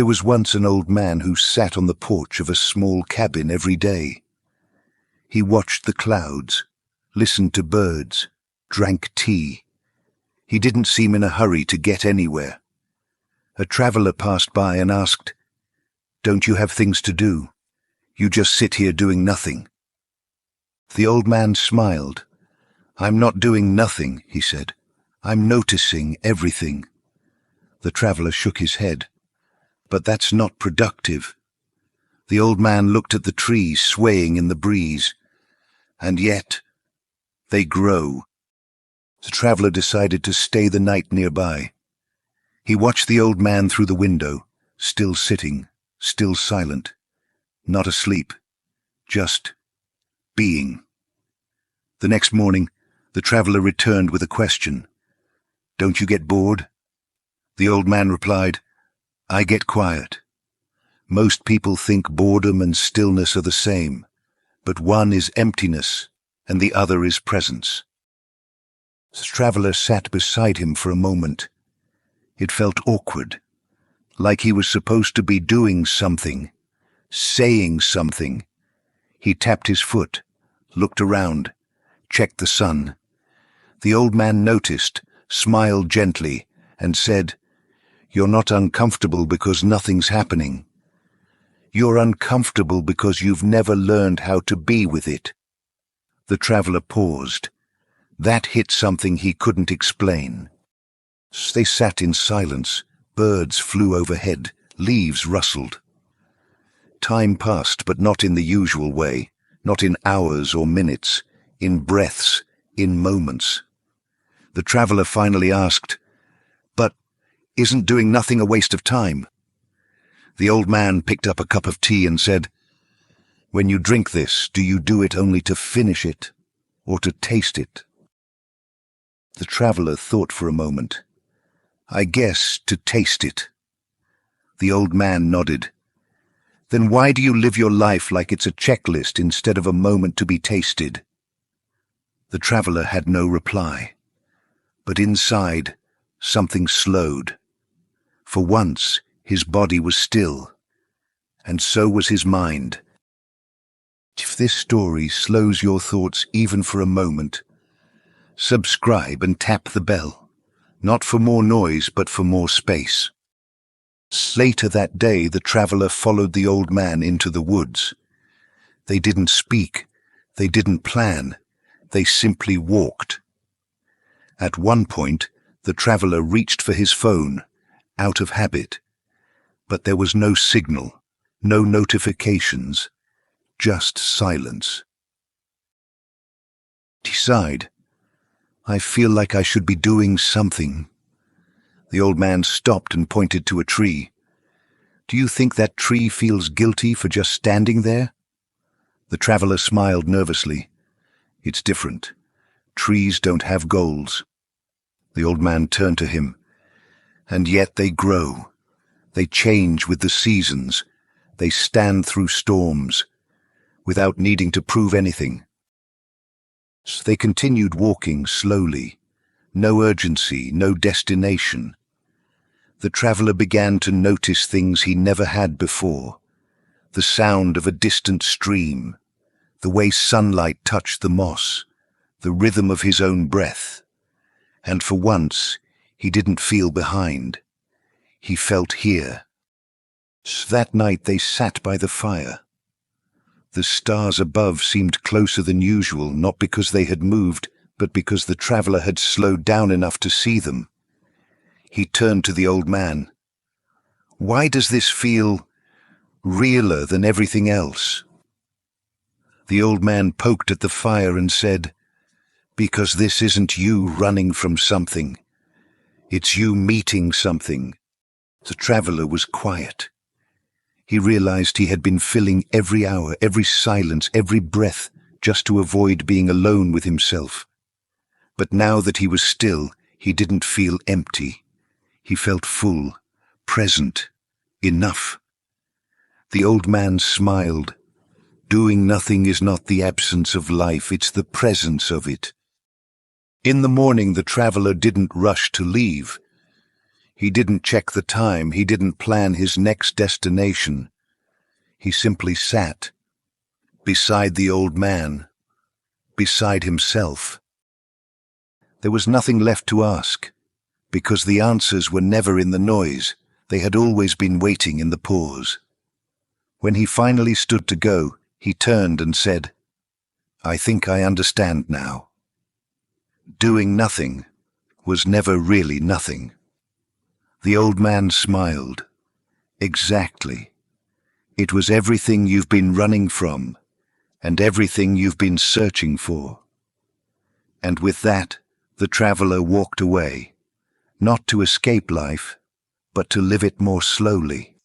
There was once an old man who sat on the porch of a small cabin every day. He watched the clouds, listened to birds, drank tea. He didn't seem in a hurry to get anywhere. A traveler passed by and asked, "Don't you have things to do? You just sit here doing nothing." The old man smiled. "I'm not doing nothing," he said. "I'm noticing everything." The traveler shook his head. "But that's not productive." The old man looked at the trees swaying in the breeze. "And yet, they grow." The traveler decided to stay the night nearby. He watched the old man through the window, still sitting, still silent, not asleep, just being. The next morning, the traveler returned with a question. "Don't you get bored?" The old man replied, "I get quiet." Most people think boredom and stillness are the same, but one is emptiness and the other is presence. The traveler sat beside him for a moment. It felt awkward, like he was supposed to be doing something, saying something. He tapped his foot, looked around, checked the sun. The old man noticed, smiled gently, and said, "You're not uncomfortable because nothing's happening. You're uncomfortable because you've never learned how to be with it." The traveler paused. That hit something he couldn't explain. They sat in silence. Birds flew overhead. Leaves rustled. Time passed, but not in the usual way, not in hours or minutes, in breaths, in moments. The traveler finally asked, "But isn't doing nothing a waste of time?" The old man picked up a cup of tea and said, "When you drink this, do you do it only to finish it or to taste it?" The traveler thought for a moment. "I guess to taste it." The old man nodded. "Then why do you live your life like it's a checklist instead of a moment to be tasted?" The traveler had no reply. But inside, something slowed. For once, his body was still, and so was his mind. If this story slows your thoughts even for a moment, subscribe and tap the bell, not for more noise but for more space. Later that day, the traveler followed the old man into the woods. They didn't speak, they didn't plan, they simply walked. At one point, the traveler reached for his phone, out of habit. But there was no signal, no notifications, just silence. He sighed. "I feel like I should be doing something." The old man stopped and pointed to a tree. "Do you think that tree feels guilty for just standing there?" The traveler smiled nervously. "It's different. Trees don't have goals." The old man turned to him. "And yet they grow. They change with the seasons. They stand through storms, without needing to prove anything." They continued walking slowly. No urgency, no destination. The traveler began to notice things he never had before. The sound of a distant stream, the way sunlight touched the moss, the rhythm of his own breath. And for once, he didn't feel behind. He felt here. That night they sat by the fire. The stars above seemed closer than usual, not because they had moved, but because the traveler had slowed down enough to see them. He turned to the old man. "Why does this feel realer than everything else?" The old man poked at the fire and said, "Because this isn't you running from something. It's you meeting something." The traveler was quiet. He realized he had been filling every hour, every silence, every breath, just to avoid being alone with himself. But now that he was still, he didn't feel empty. He felt full, present, enough. The old man smiled. Doing nothing is not the absence of life, it's the presence of it. In the morning, the traveler didn't rush to leave. He didn't check the time, he didn't plan his next destination. He simply sat, beside the old man, beside himself. There was nothing left to ask, because the answers were never in the noise, they had always been waiting in the pause. When he finally stood to go, he turned and said, "I think I understand now. Doing nothing was never really nothing." The old man smiled. "Exactly. It was everything you've been running from, and everything you've been searching for." And with that, the traveler walked away, not to escape life, but to live it more slowly.